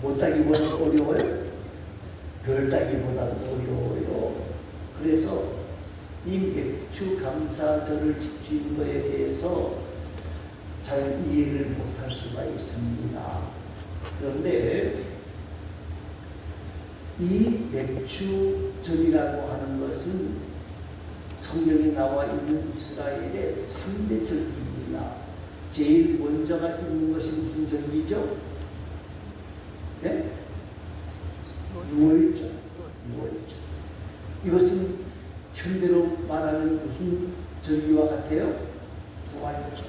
못 따기보다 어려워요? 별 따기보다도 어려워요. 그래서 이 맥주 감사절을 지키는 것에 대해서 잘 이해를 못할 수가 있습니다. 그런데 이 맥주절이라고 하는 것은 성경에 나와 있는 이스라엘의 3대 절기입니다. 제일 먼저가 있는 것이 무슨 절기죠? 네? 유월절. 유월절. 이것은 현대로 말하면 무슨 절기와 같아요? 부활절.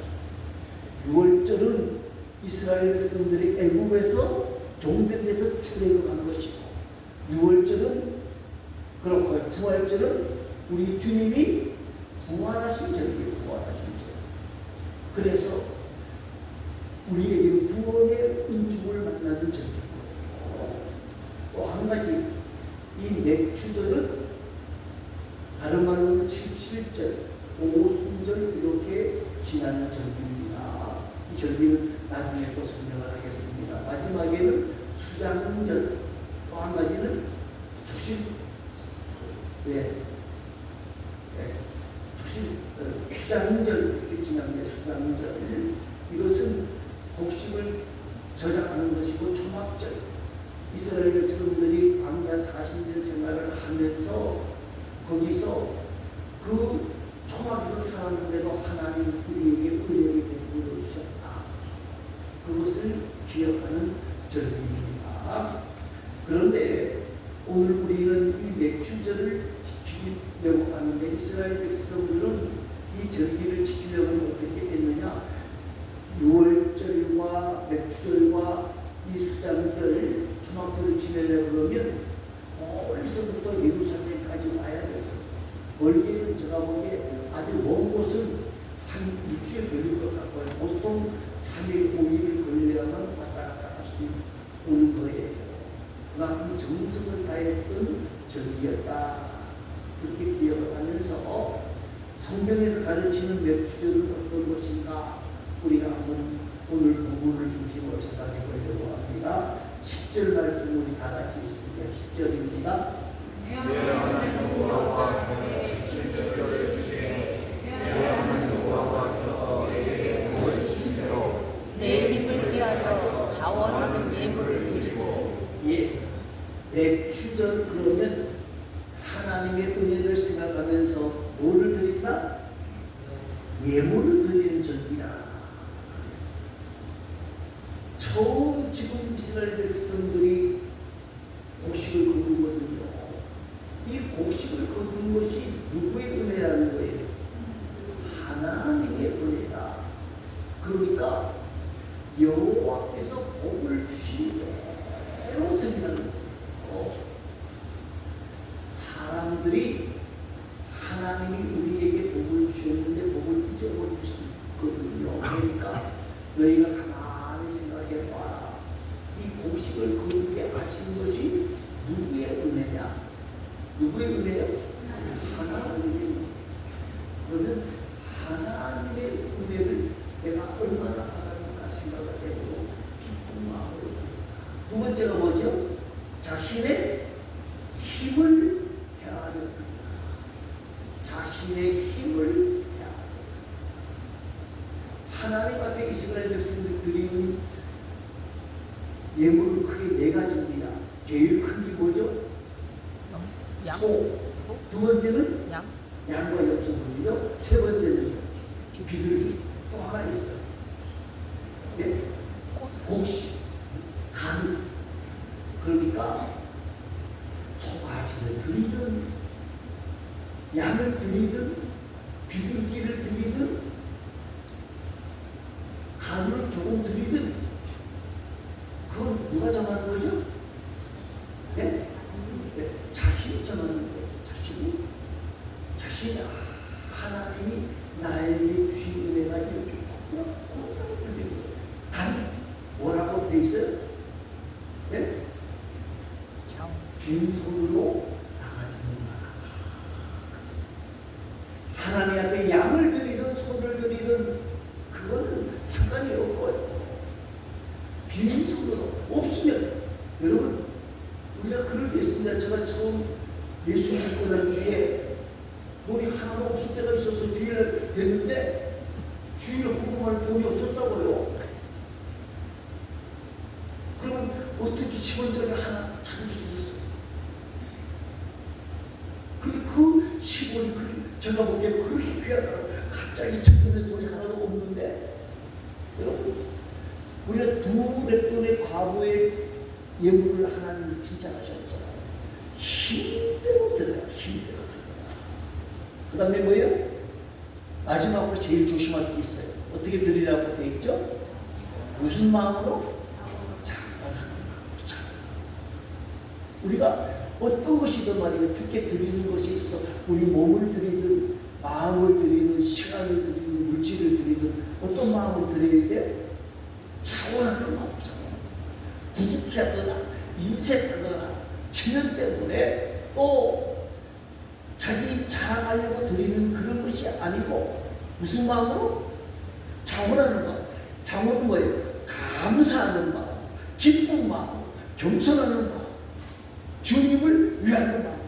유월절은 이스라엘 백성들이 애굽에서 종된 데서 출애굽한 것이고, 유월절은 그렇고 부활절은 우리 주님이 부활하신 절기예요. 부활하신 절. 그래서 우리에게 구원의 은총을 만나는 절기고, 또 한 가지 이 맥주절은 다른 말로는 77절, 오순절 이렇게 지나는 절기입니다. 이 절기는 나중에 또 설명을 하겠습니다. 마지막에는 수장절, 또 한 가지는 수장절 이렇게 지납니다. 수장절. 이것은 곡식을 저장하는 것이고, 초막절. 이스라엘 백성들이 광야 40년 생활을 하면서 거기서 그 초막에서 살았는데도 하나님 우리에게 은혜를 베풀어 주셨다. 그것을 기억하는 절기입니다. 그런데 오늘 우리는 이 맥주절을 지키려고 하는데, 이스라엘 백성들은 이 절기를 지키려면 어떻게 했느냐? 6월절과 맥주절과 이 수장절, 초막절을 지내려고 그러면 멀리서부터 예루살렘까지 와야 됐어. 멀리는 제가 보기에 아주 먼 곳은 한 6km 걸릴 것 같고요. 보통 3일, 5일을 걸려야만 왔다 갔다 할 수 오는 거예요. 그만큼 정성을 다했던 절기였다. 그렇게 기억을 하면서 성경에서 가르치는 맥주절은 어떤 것인가 우리가 한번 오늘 본문을 중심으로 생각해 보려고 합니다. 10절 말씀 우리 다 같이 있습니다. 10절입니다. 내 하나님 여호와와 그의 17절을 주시되 내 하나님 여호와께서 내게 보여주신 대로 내 힘을 위하여 자원하는 예물을 드리고. 예, 맥주절 그러면 하나님의 은혜를 생각하면서 뭐를 드린다? 예물을 드리는 절기라. 처음 지금 이스라엘 백성들이 곡식을 거두거든요. 이 곡식을 거둔 것이 누구의 은혜라는 거예요? 하나님의 은혜다. 그러니까 여호와께서 복을 주신 대로 드리는 거예요. 사람들이 하나님이 우리에게 복을 주셨는데 복을 잊어버릴 수 있거든요. 그러니까 너희가 가만히 생각해봐. 이 곡식을 거두게 하신 것이 누구의 은혜냐? 누구의 은혜요? 하나님의 은혜. 그러면 하나님의 은혜를 내가 얼마나 받았는가 생각을 해보고 기쁜 마음으로 드립니다. 두 번째가 뭐죠? 자신의 힘을 헤아려 드립니다. 자신의 힘을 하나님 앞에 이스라엘 백성들 드리는 예물은 크게 네 가지입니다. 제일 큰 게 뭐죠? 양. 소. 두 번째는 양. 양과 염소물이요. 세 번째는 비둘기. 또 하나 있어요. 네? 곡식, 간. 그러니까 소가지를 드리든 양을 드리든 비둘기를 드리든 간을 조금 드리든 그건 누가 정하는 거죠? 네? 네. 자신이 정하는 거예요. 자신이 하나님이 나에게 주신 은혜가 이렇게 고맙다고 드리는 거예요. 간 뭐라고 돼 있어요? 네? 빈손으로 나가지는 마라. 하나님 앞에 양을 드리든 소를 드리든 그거는 상관이 없고요. 빈손으로 없으면 여러분, 우리가 그럴 때 있습니다. 제가 처음 예수 믿고 난 뒤에 돈이 하나도 없을 때가 있어서 주일 됐는데 주일 헌금할 돈이 없었다고요. 그러면 어떻게 10원짜리 하나 찾을 수 있어요? 근데 그 10원이 제가 보기에 그렇게 귀하더라고요. 갑자기 찾으면 돈이 하나도 없는데, 여러분, 우리가 두 랫돈의 과부의 예물을 하나님이 신청하셨잖아요. 힘대로 드려라, 힘대로 드려라. 그 다음에 뭐예요? 마지막으로 제일 조심할 게 있어요. 어떻게 드리라고 돼 있죠? 무슨 마음으로? 자원하는 마음으로. 우리가 어떤 것이든 말이면 주께 드리는 것이 있어. 우리 몸을 드리든 마음을 드리든 시간을 드리든 물질을 드리든 어떤 마음을 드려야 돼요? 자원하는 마음이죠. 부득이하거나 인색하거나 체면 때문에 또 자기 자랑하려고 드리는 그런 것이 아니고 무슨 마음으로? 자원하는 마음. 자원은 뭐예요? 감사하는 마음, 기쁜 마음, 겸손하는 마음, 주님을 위하는 마음을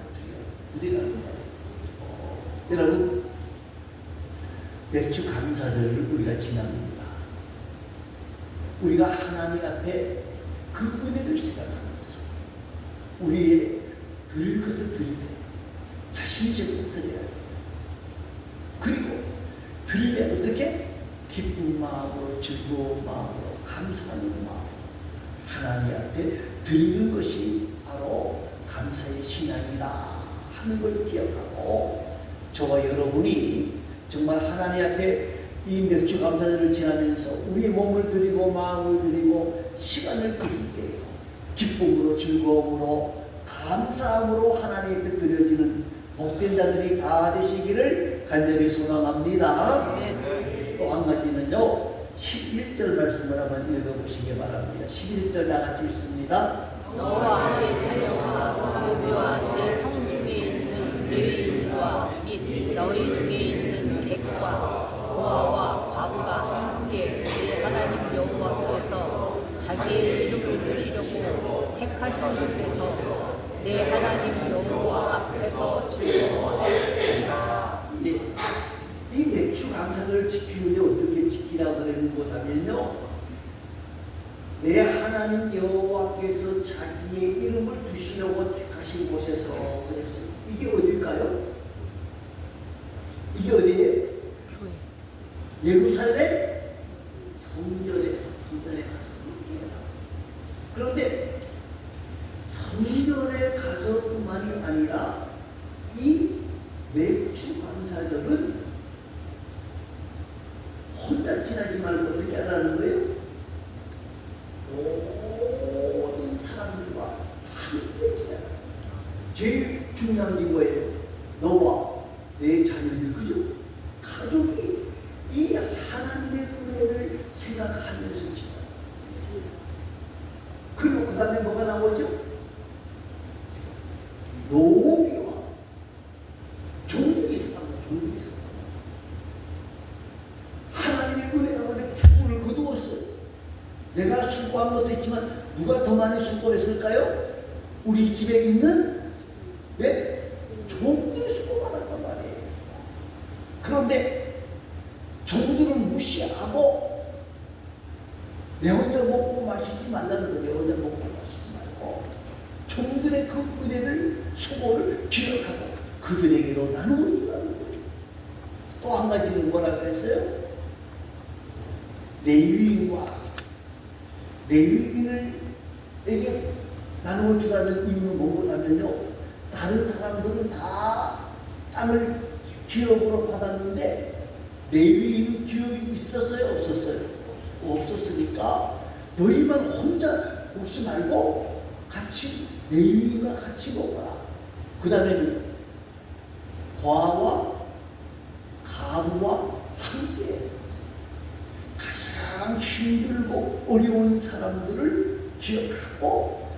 드리라는 말이에요. 여러분, 맥주 감사절을 우리가 지납니다. 우리가 하나님 앞에 그 은혜를 생각하면서 우리의 드릴 것을 드리되 자신이 제대로 드려야 돼요. 그리고 드리되 어떻게? 기쁜 마음으로, 즐거운 마음으로, 감사하는 마음, 하나님 앞에 드리는 것이 바로 감사의 신앙이다 하는 걸 기억하고, 저와 여러분이 정말 하나님 앞에 이 맥주 감사절을 지나면서 우리의 몸을 드리고 마음을 드리고 시간을 드릴 때요, 기쁨으로, 즐거움으로, 감사함으로 하나님 앞에 드려지는 복된 자들이 다 되시기를 간절히 소망합니다. 또 한 가지는요, 11절 말씀을 한번 읽어보시기 바랍니다. 11절 다 같이 읽습니다. 너와 내 자녀와 노비와 내 성 중에 있는 레위인과 및 너희 중에 있는 객과 고아와 과부가 함께 내 하나님 여호와께서 자기의 이름을 두시려고 택하신 곳에서 내 하나님 여호와 앞에서 즐거워할지니라. 이 맥주 감사절을 지키는데 어떻게 지키라고 그러는 거냐면요, 내 하나님 여호와께서 자기의 이름을 두시려고 택하신 곳에서 그랬어요. 이게 어딜까요? 이게 어디예요? 예루살렘 성전에 가서 그렇게 해요. 그런데 성전에 가서뿐만이 아니라 이 맥주 감사절은 혼자 지나지 말고 어떻게 하라는 거예요? 모든 사람들과 함께 지내라. 제일 중요한 게 뭐예요? 너와 내 자녀들, 그죠? 가족이 이 하나님의 은혜를 생각하면서 지내라. 그리고 그 다음에 뭐가 나오죠? 노비와 종들이 있었다고. 종들이 있었다고. 하나님의 은혜가 원래 축복을 거두었어요. 내가 수고한 것도 있지만 누가 더 많이 수고를 했을까요? 우리 집에 있는 종들이 수고 많았단 말이에요. 그런데 종들은 무시하고 내 혼자 먹고 마시지 말라는 거. 내 혼자 먹고 마시지 말고 종들의 그 은혜를, 수고를 기억하고 그들에게도 나누어 주라는 거예요. 또 한 가지는 뭐라 그랬어요? 레위인에게 나누어 주라는 이유는 뭐냐면요, 다른 사람들은 다 땅을 기업으로 받았는데 레위인 기업이 있었어요? 없었어요? 없었으니까 너희만 혼자 먹지 말고 같이 레위인과 같이 먹어라. 그 다음에는 과와 가부와 함께 가장 힘들고 어려운 사람들을 기억하고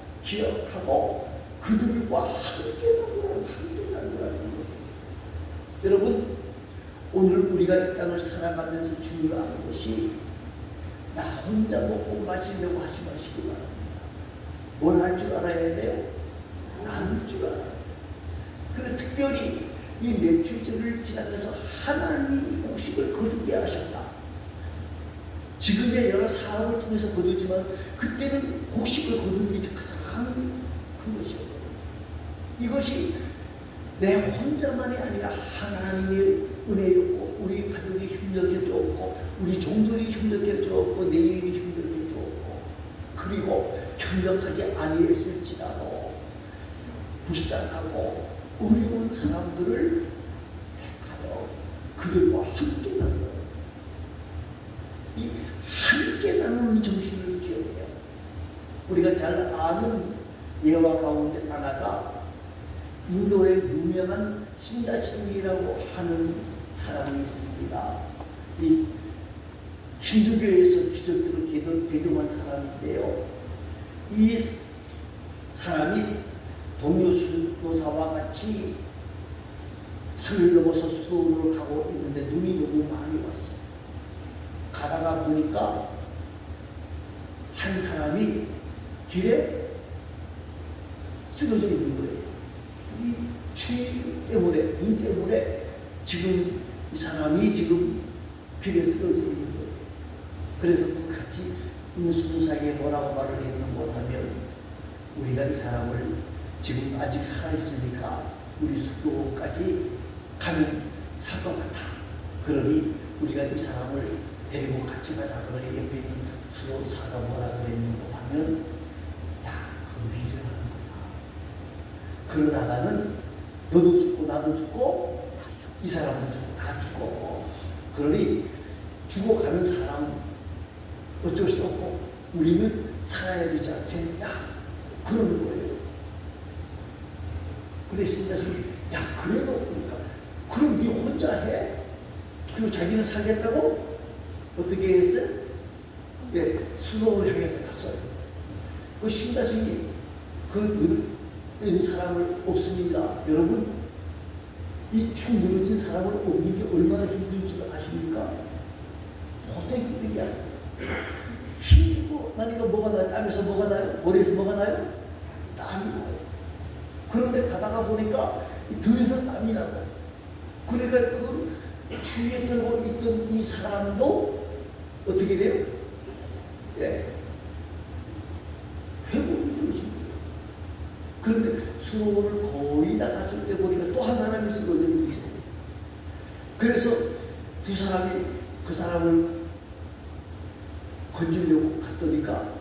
그들과 함께 나누라는 거예요. 여러분, 오늘 우리가 이 땅을 살아가면서 중요한 것이 나 혼자 먹고 마시려고 하지 마시기 바랍니다. 뭘 할 줄 알아야 돼요? 나눌 줄 알아야 돼요. 그래서 특별히 이 맥주절을 지나면서 하나님이 이 곡식을 거두게 하셨다. 지금의 여러 사업을 통해서 거두지만 그때는 곡식을 거두는 게 가장 큰 것이었거든요. 이것이 내 혼자만이 아니라 하나님의 은혜였고 우리 가족이 힘들게 주었고 우리 종들이 힘들게 주었고 내 일이 힘들게 주었고 그리고 협력하지 아니했을지라도 불쌍하고 어려운 사람들을 택하여 그들과 함께 나누어 이 함께 나누는 정신을 기억해야 해요. 우리가 잘 아는 예화 가운데 하나가 인도의 유명한 신다신이라고 하는 사람이 있습니다. 이 힌두교에서 기독교로 개종한 사람인데요. 이 사람이 동료 수도사와 같이 산을 넘어서 수도로 가고 있는데 눈이 너무 많이 왔어요. 가다가 보니까 한 사람이 길에 쓰러져 있는 거예요. 이 추위 때문에, 눈 때문에 지금 이 사람이 지금 길에 쓰러져 있는 거예요. 그래서 같이 있는 수도사에게 뭐라고 말을 했는가 하면 우리가 이 사람을 지금 아직 살아있으니까 우리 수도까지 가면 살 것 같아. 그러니 우리가 이 사람을 데리고 같이 가자. 그러니 옆에 있는 수도사가 뭐라 그랬는가 하면 야, 그 위를 하는 거야. 그러다가는 너도 죽고 나도 죽고 이 사람도 죽고 다 죽어. 그러니 죽어가는 사람은 어쩔 수 없고 우리는 살아야 되지 않겠느냐 그러는 거예요. 그랬습니다. 야 그래도 그러니까 그럼 네 혼자 해? 그리고 자기는 살겠다고? 어떻게 했어요? 네, 수도를 향해서 갔어요. 그 신다신이 그 늙은 사람을 없습니다. 여러분 이 축 늘어진 사람을 없는 게 얼마나 힘든 줄 아십니까? 보통 힘든 게 아니에요. 힘들고 나니까 뭐가 나요? 땀에서 뭐가 나요? 머리에서 뭐가 나요? 땀이 나요. 그런데 가다가 보니까 등에서 땀이 나고 그러니까 그 주위에 들고 있던 이 사람도 어떻게 돼요? 예. 회복이 되어진 거예요. 그런데 수로를 거의 다 갔을 때 보니까 또 한 사람이 쓰러져 있는 거예요. 그래서 두 사람이 그 사람을 건지려고 갔더니까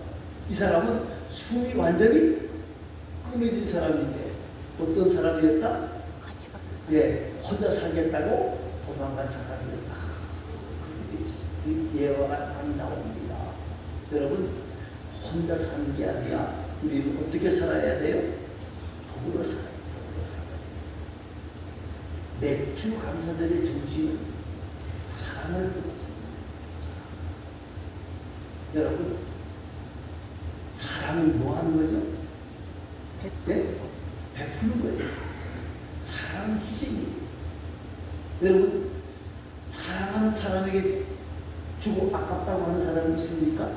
이 사람은 숨이 완전히 끊어진 사람인데 어떤 사람이었다? 같이 가. 예, 혼자 살겠다고 도망간 사람이었다. 그렇게 되어 있어요. 이 예화가 많이 나옵니다. 여러분, 혼자 사는 게 아니라 우리는 어떻게 살아야 돼요? 더불어 살아야 돼요. 더불어 살아야 돼요. 맥주 감사절의 정신은 사랑을 회복합니다. 여러분, 사랑은 뭐 하는 거죠? 네? 베푸는 거예요. 사랑은 희생이에요. 여러분, 사랑하는 사람에게 주고 아깝다고 하는 사람이 있습니까?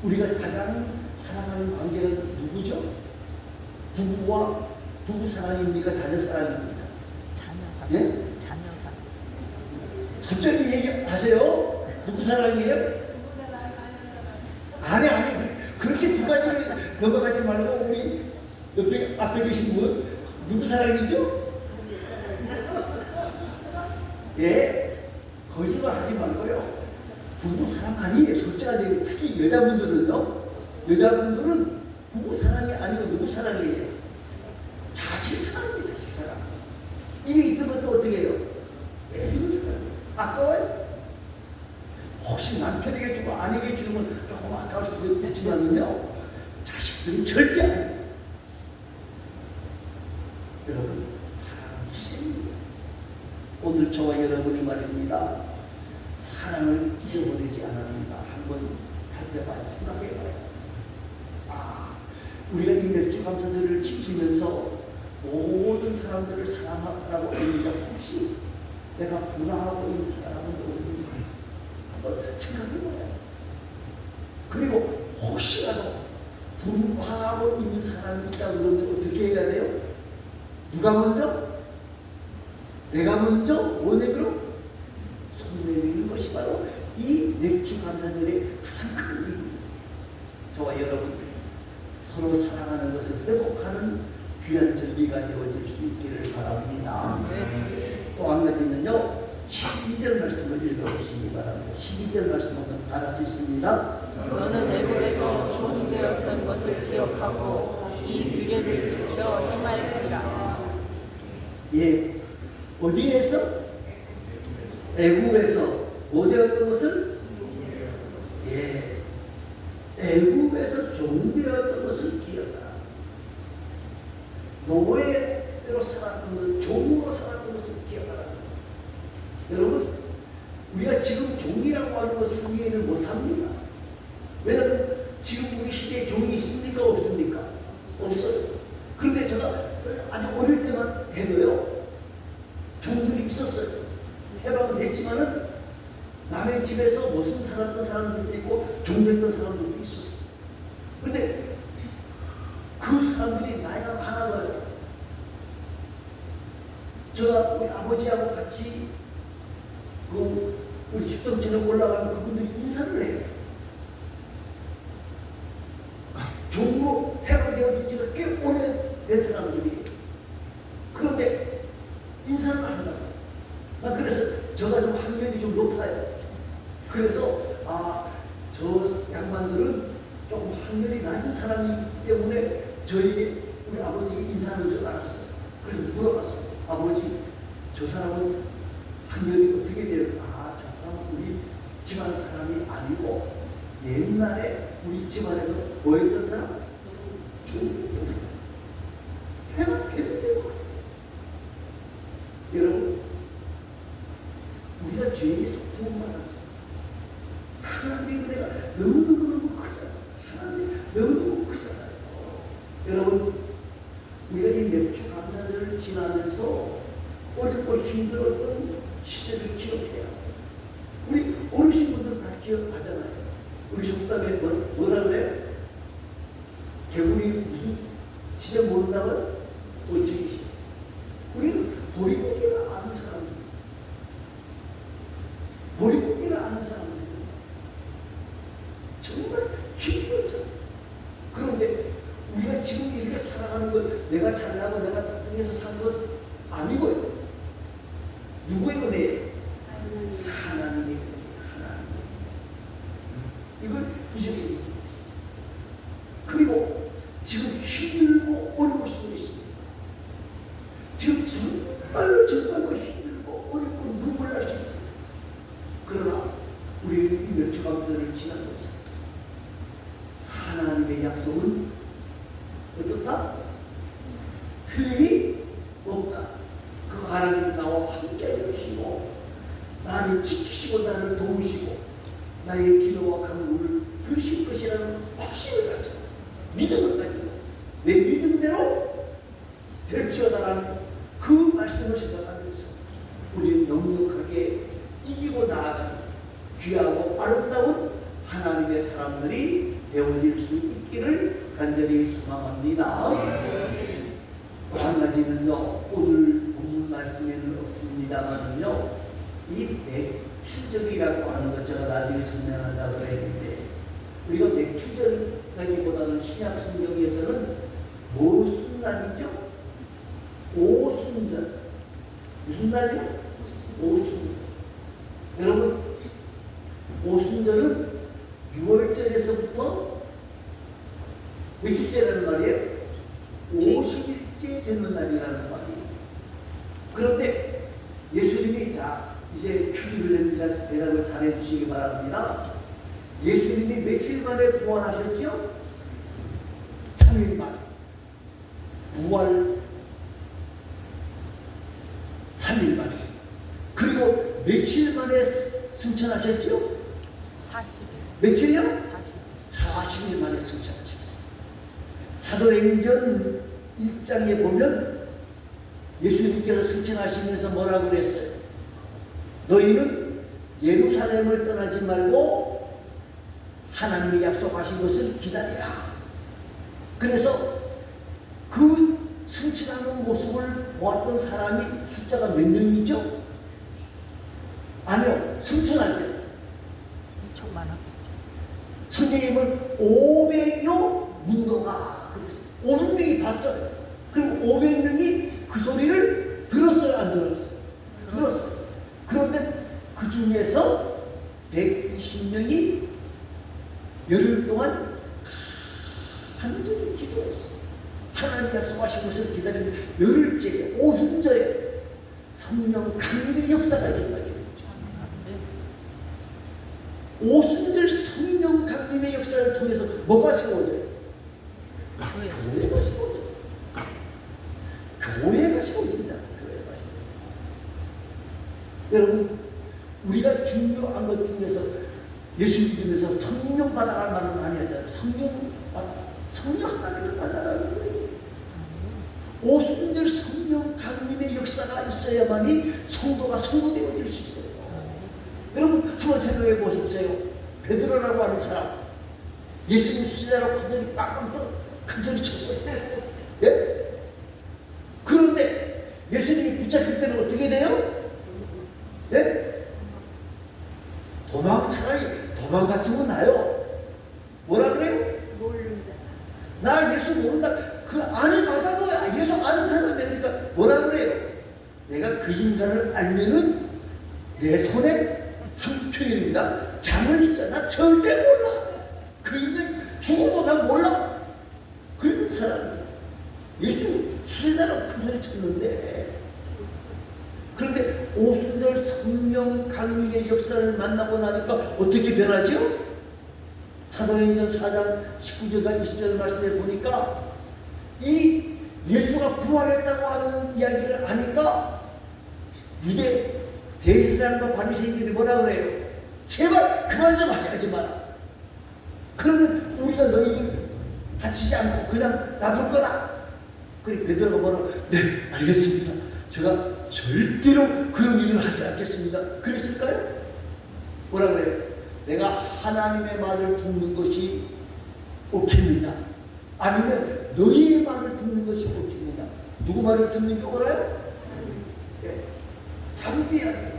우리가 가장 사랑하는 관계가 누구죠? 부부와 부부 사랑입니까? 자녀 사랑입니까? 자녀 사랑. 예? 자녀 사랑. 솔직히 얘기하세요. 누구 사랑이에요? 아니 그렇게 두 가지를 넘어가지 말고 우리 옆에 앞에 계신 분 누구 사랑이죠? 예? 거짓말 하지 말고요. 부부 사랑 아니에요. 솔직하게 특히 여자분들은요. 여자분들은 부부 사랑이 아니고 누구 사랑이에요? 자식 사랑이에요. 자식 사랑. 입에 있던 것도 어떻게 해요? 애들 사랑. 아까워요? 혹시 남편에게 주고 아내에게 주는 건 조금 아까울 수도 있지만요. 자식들은 절대 아니에요. 여러분, 사랑은 희생입니다. 오늘 저와 여러분이 말입니다. 사랑을 잊어버리지 않았는가 한번 살펴봐야 생각해봐야 우리가 이 맥주 감사절을 지키면서 모든 사람들을 사랑하라고 했는데 혹시 내가 불화하고 있는 사람은 어딘가 한번 생각해봐야. 그리고 혹시라도 분화하고 있는 사람이 있다 그러면 어떻게 해야 돼요? 누가 먼저? 내가 먼저 뭐 내밀어? 손 내미는 것이 바로 이 맥주 감사절의 가장 큰 의미입니다. 저와 여러분 서로 사랑하는 것을 회복하는 귀한 절기가 되어질 수 있기를 바랍니다. 또 한 가지는요, 12절 말씀을 읽어보시기 바랍니다. 12절 말씀 한번 다 같이 있습니다. 너는 애굽에서 종되었던 것을 기억하고 이 규례를 지켜 행할지라. 예, 어디에서? 애굽에서 뭐 되었던 것을? 예, 애굽에서 종되었던 것을 기억하라. 노예로 살았던 것, 종으로 살았던 것을 기억하라. 여러분, 우리가 지금 종이라고 하는 것을 이해를 못합니다. 왜냐하면 지금 우리 시대에 종이 있습니까? 없습니까? 없어요. 그런데 제가 아주 어릴 때만 해도요, 종들이 있었어요. 해방은 됐지만은 남의 집에서 무슨 살았던 사람들도 있고 종됐던 사람들도 있었어요. 그런데 그 사람들이 나이가 많아져요. 제가 우리 아버지하고 같이 우리 집성촌에 올라가면 그분들이 인사를 해요. 종으로 해방되어진 지가 꽤 오래된 사람들이. 그런데 인사를 안 한다고. 그래서 저가 좀 학력이 좀 높아요. 그래서 저 양반들은 조금 학력이 낮은 사람이기 때문에 저에게 우리 아버지가 인사하는 줄 알았어요. 그래서 물어봤어요. 아버지, 저 사람은 학력이 어떻게 돼요? 저 사람은 우리 집안 사람이 아니고 옛날에 우리 집안에서 뭐 했던 사람? 종했던 사람. 해방됐는데요. 여러분, 우리가 죄에서 구원받았죠. 하나님의 은혜가 너무너무 크잖아요. 하나님이 너무너무 크잖아요. 여러분, 우리가 이 맥주 감사절을 지나면서 어렵고 힘들었던 시절을 기억해야 해요. 우리 어르신분들 다 기억하잖아요. 우리 속담에 뭐라 그래요? 개구리 무슨 진짜 모른다고요? 어쩌기. 우리는 보리고기를 아는 사람들이죠. 보리고기를 아는 사람들이죠. 정말 힘들었죠. 그런데 우리가 지금 이렇게 살아가는 것, 내가 잘나고 내가 땅에서 산 것 아니고요. 누구의 은혜예요? 하나님의 은혜. 하나님의 은혜. 이걸 잊어버리지. 그리고 지금 힘들고 어려울 수도 있습니다. 지금 정말로 힘들고 어렵고 눈물 날 수 있어요. 그러나 우리는 이 맥주 감사절을 지나고 있습니다. 하나님의 약속은 어떻다? 틀림이 없다. 그 하나님 나와 함께 해주시고 나를 지키시고 나를 도우시고 나의 기도와 간구를 들으실 것이라는 확신을 가지고 믿음을 가지고 내 믿음대로 될지어다라는 그 말씀을 생각하면서 우리는 넉넉하게 이기고 나아가는 귀하고 아름다운 하나님의 사람들이 되어질 수 있기를 간절히 소망합니다. 또 한 가지는요, 오늘 본문 말씀에는 없습니다만은요, 이 맥주절이라고 하는 것 제가 나중에 설명한다고 했는데, 우리가 맥주절이라기보다는 신약 성경에서는 무슨 날이죠? 오순절. 무슨 날이요? 오순절. 여러분, 오순절은 6월절에서부터 며칠째라는 말이에요? 50일째 되는 날이라는 말이에요. 그런데 예수님이 이제 퀴즈를 냅니다. 대답을 잘 해주시기 바랍니다. 예수님이 며칠 만에 부활하셨죠? 3일 만에. 부활 3일 만에. 그리고 며칠 만에 승천하셨죠? 40일. 며칠이요? 40일. 40일 만에 승천하셨어요. 사도행전 1장에 보면 예수님께서 승천하시면서 뭐라고 그랬어요? 너희는 예루살렘을 떠나지 말고 하나님이 약속하신 것을 기다리라. 그래서 그 승천하는 모습을 보았던 사람이 숫자가 몇 명이죠? 아니요, 승천할 때 엄청 많았겠죠. 성경님은 500여 문도가 그랬어요. 500명이 봤어요. 그럼 500명이 그 소리를 들었어요, 안 들었어요? 들었어요. 그런데 그 중에서 120명이 열흘 동안 간절히 기도했어요. 하나님 약속하신 것을 기다리는 열흘째 오순절에 성령 강림의 역사가 일어나게 됐죠. 오순절 성령 강림의 역사를 통해서 뭐가 세워져요? 교회가 세워져요. 교회가 세워진다. 교회가 세워진다. 여러분, 우리가 중요한 것 중에서 예수 믿으면서 성령 받아라는 말을 많이 하잖아요. 성령 받아, 성령 하나님을 받아라는 거예요. 오순절 성령 강림의 역사가 있어야만이 성도가 성도되어질 수 있어요. 여러분 한번 생각해 보십시오. 베드로라고 하는 사람, 예수님 수제자로 큰 소리 빵빵 떠, 큰 소리 쳤어요. 예? 그런데 예수님이 붙잡힐 때는 어떻게 돼요? 예? 차라리 도망갔으면 나요. 뭐라 그래요? 모른다. 나 예수 모른다. 그 안에 맞아도 예수 아는 사람이야. 그러니까 뭐라 그래요? 내가 그 인간을 알면은 내 손에 한 표현입니다. 잠을 잊잖아. 절대 몰라. 그 인간 죽어도 난 몰라. 그런 사람이 예수 수제자로 큰 소리 쳤는데, 그런데 오순절 성령 강림의 역사를 만나고 나니까 어떻게 변하죠? 사도행전 4장 19절과 20절 말씀에 보니까 이 예수가 부활했다고 하는 이야기를 아니까 유대 대제사장과 바리새인들이 뭐라 그래요? 제발 그만 좀 하지 마라. 그러면 우리가 너희들 다치지 않고 그냥 놔둘 거다. 그리고 베드로가 뭐라? 네, 알겠습니다. 제가 절대로 그런 일을 하지 않겠습니다. 그랬을까요? 뭐라 그래요? 내가 하나님의 말을 듣는 것이 옳겠느냐? 아니면 너희의 말을 듣는 것이 옳겠느냐? 누구 말을 듣는 게 옳아요? 담대하게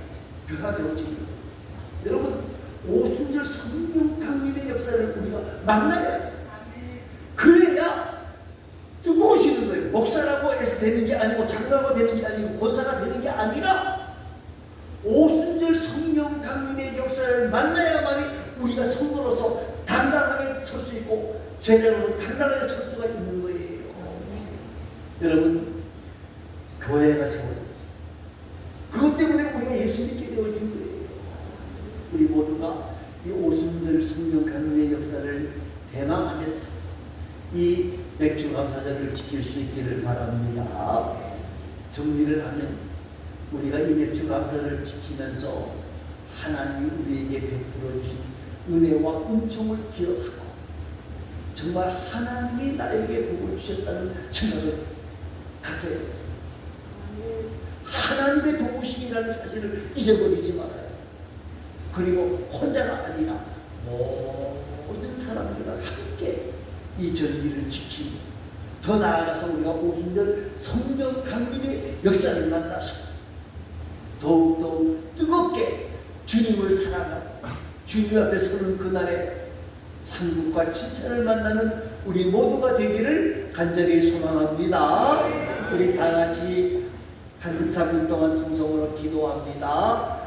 변화되어지는 거예요. 여러분, 오순절 성령 강림의 역사를 우리가 만나야 돼요. 그래야 뜨거워지는 거예요. 목사라고 해서 되는 게 아니고, 장로가 되는 게 아니고, 권사가 되는 게 아니라 오순절 성령 강림의 역사를 만나야만이 우리가 성도로서 당당하게 설 수 있고 제자로서 당당하게 설 수가 있는 거예요. 여러분, 교회가 세워졌어요. 그것 때문에 우리가 예수 믿게 되어진 거예요. 우리 모두가 이 오순절 성령 강림의 역사를 대망하면서 이 맥주 감사절을 지킬 수 있기를 바랍니다. 정리를 하면 우리가 이 맥주 감사를 지키면서 하나님이 우리에게 베풀어 주신 은혜와 은총을 기억하고 정말 하나님이 나에게 복을 주셨다는 생각을 가져야 돼요. 하나님의 도우심이라는 사실을 잊어버리지 말아요. 그리고 혼자가 아니라 모든 사람들과 함께 이 절기를 지키고, 더 나아가서 우리가 오순절 성령 강림의 역사를 만나서 더욱더 뜨겁게 주님을 사랑하고 주님 앞에 서는 그날에 상급과 칭찬을 만나는 우리 모두가 되기를 간절히 소망합니다. 우리 다 같이 한 3일 동안 통성으로 기도합니다.